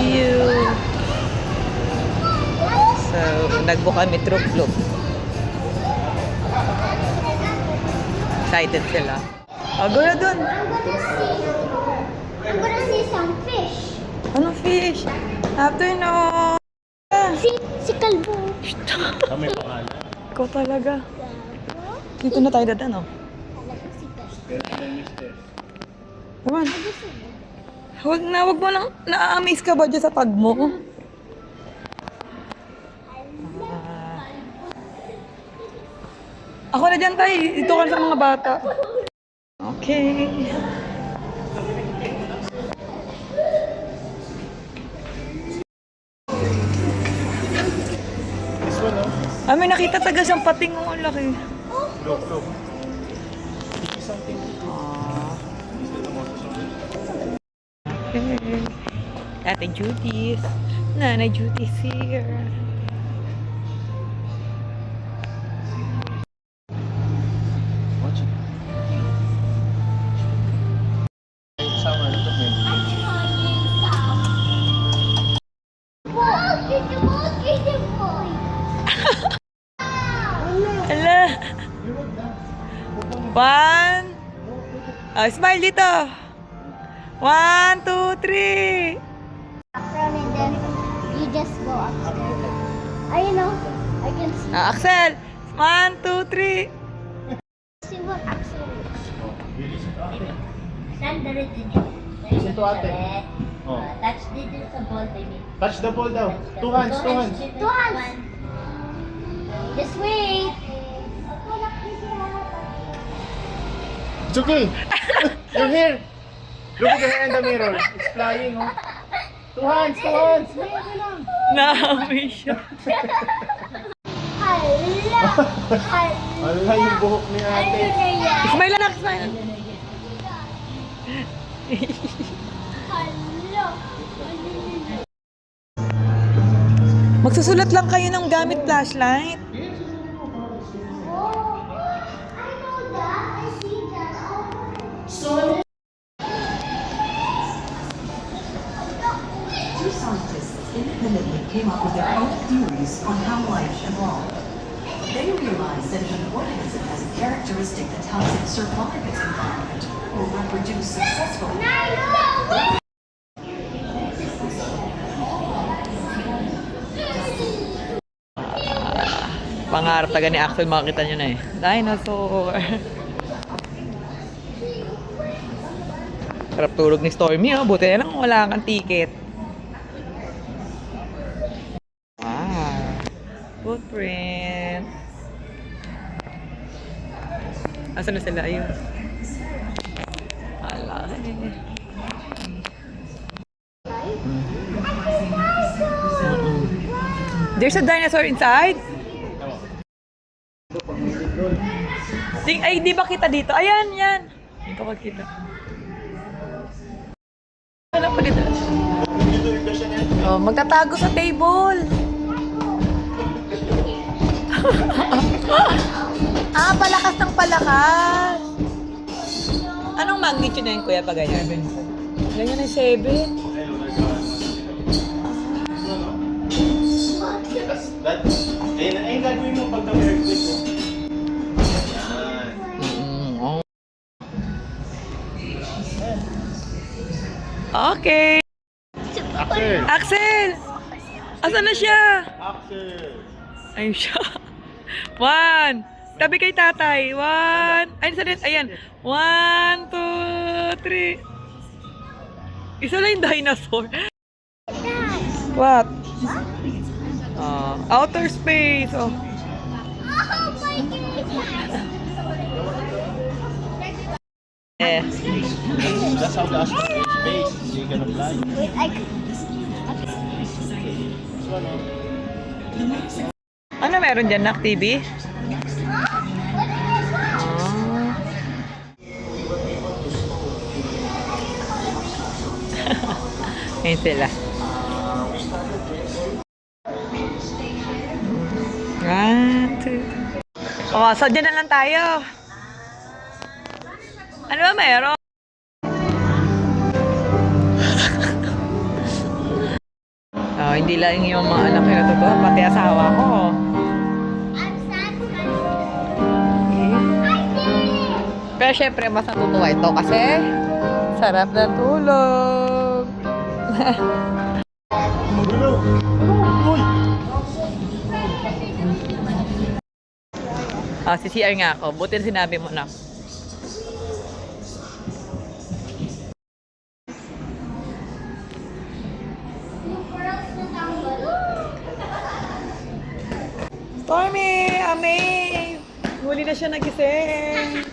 see you. So, nagbook kami Troop Loop. Excited sila. Oh, go na dun. I'm gonna see some fish. Anong fish? Afternoon. Si Kalbo. Kami pangalan. Ikaw talaga. Dito na tayo dadaan, oh. Come on. Wag mo lang. Na-amaze ka ba dyan sa tag mo? Ako na dyan tayo. Dito ka sa mga bata. Okay. This one, no? May nakita taga siyang pating. Oh, ang laki. Look, look. Something. Okay. Ate Judy's. Nanay Judy's here. Watch it. Sama ito, men. Ala. One. Smile dito. 1, 2, 3. And then you just go upstairs. I know. I can Axel. 1, 2, 3. see what Axel is. Stand the written. Listen to ate. Oh. Touch dito sa ball, baby. Touch the ball daw. Two hands, two hands. Two hands. Just wait. It's okay. You're here. Look at the hair in the mirror. It's flying, oh. Two hands, two hands. Naamoy siya. Hello. Wala yung buhok ni ate. Smile lang, smile. Magsusulat lang kayo ng gamit flashlight. Two scientists independently came up with their own theories on how life evolved. They realized that if an organism has a characteristic that helps it survive its environment or reproduce successfully, Pangarap taga ni Axel, makita nyo na eh. Dinosaur. Sarap tulog ni Stormy, oh. Buti na lang wala kang ticket. Wow. Footprint. Asan na sila? Ayun. Alay. There's a dinosaur inside? Ay, di ba kita dito? Ayan, yan. Hindi ko makita. Wala pa dito. Oh, magtatago sa table. Palakas ng palakas. Anong magnitude na yun, kuya, pag ganyan? 7. Ganyan ay 7. Ayun gagawin mo pag na-earthquake mo. Okay. Axel! Axel! Asan na siya? Axel! Ayun siya. 1. Tabi kay tatay. 1. Ayun, salit. Ayan. 1, 2, 3. Isa lang yung dinosaur. What? Outer space. Oh. Eh. That's how the astronaut in space. You're gonna fly. Wait, Ano meron dyan, Nak TV? Ayun sila. So dyan na lang tayo. Ano ba meron? Hindi lang yung mga anak ko na totoo, pati asawa ko. I'm sad. Okay. I did it! Pero syempre, mas natutuwa ito kasi sarap na tulog. Magulo. Uy! Si CR nga ako. Buti na sinabi mo na. Yung pearls na tambal. Stormy! Amaze! Huli na siya nagising.